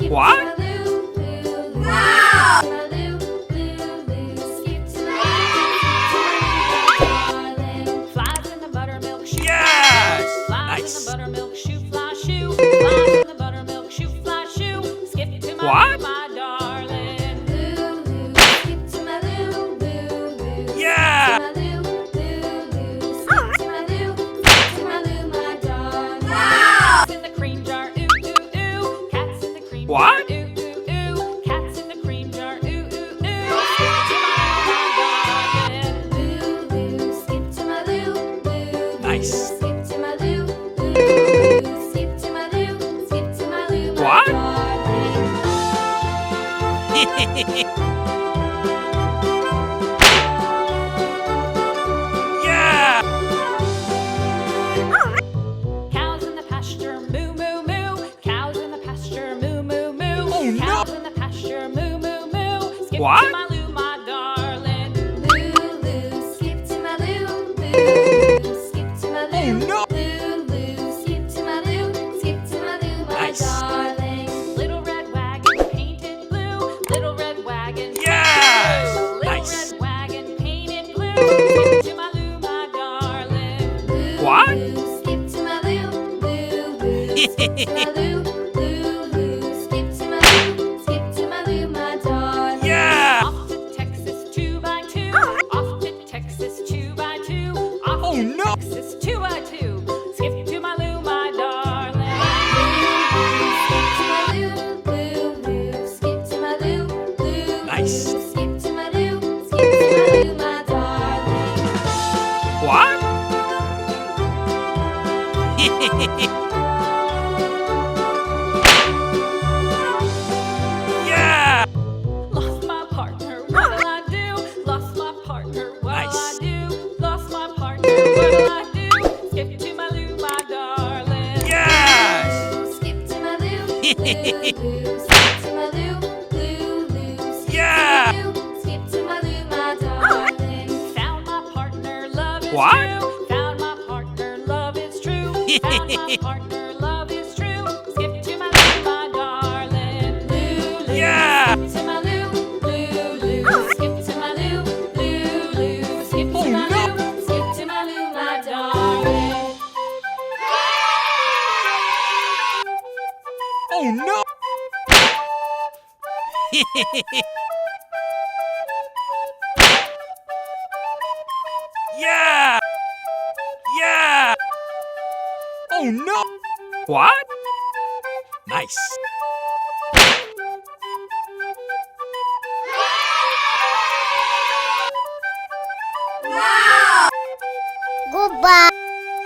What? Flies in the buttermilk shoe. Yes! Flies Nice. in the buttermilk shoe, fly shoe. Flies in the buttermilk shoe, fly shoe. Skip to my What? Lou, my darling. Lou, skip to my Lou, Lou. Yeah! Skip to my Lou, skip to my Lou, my darling. Cats in the cream jar, ooh ooh ooh. Cats in the cream What? jar, ooh ooh ooh. Cats in the cream jar, ooh ooh ooh. Skip to my Lou, my darling. Lou, skip to my Lou, Lou. Nice. Skip to my Lou, Lou. Skip to my Lou, skip to my Lou, my What? darling. Yeah! Cows in the pasture, moo moo moo. Cows in the pasture, moo moo moo. Oh, no. Cows in the pasture, moo moo moo. Skip What? to my Lou, my darling. Lou, Lou, skip to my Lou, Lou. Skip to my Lou, Oh, no. Lou, Lou. Skip to my Lou, skip to my Lou, my Nice. darling. Little red wagon painted blue. Little red wagon. Yes! Little Nice. red wagon painted blue. Skip to my Lou, my darling. Lou, What? Lou, skip to my Lou, Lou, Lou. Skip to my Lou, Lou, Lou. Skip to my Lou, skip to my Lou, my darling. Yeah! Off to Texas 2x2. Off to Texas 2x2. Off Oh, to no. Texas 2x2. Skip to my Lou, my darling. Lou, Lou, skip to my Lou, Lou, Lou. Nice. Skip to my Lou, skip to my Lou, my darling. What? Yeah! Lost my partner, what'll I do? Lost my partner, what'll Nice. I do? Lost my partner, what'll I do? Skip to my Lou, my darling. Yes! Skip to my Lou, Lou. Skip to my Lou, Lou, Lou. Skip Yeah! to my Lou, skip to my Lou, my darling. Found my partner, love is What? true. Found my partner, love is true. Found my partner, love is true. Skip to my Lou, my darling. Lou, Lou. Yeah! Skip to my Lou, Lou, Lou. Skip to my Lou, Lou, Lou. Skip to Oh, my no. Lou, skip to my Lou, my darling. Oh, no! Yeah! Yeah! Oh, no! What? Nice. Goodbye.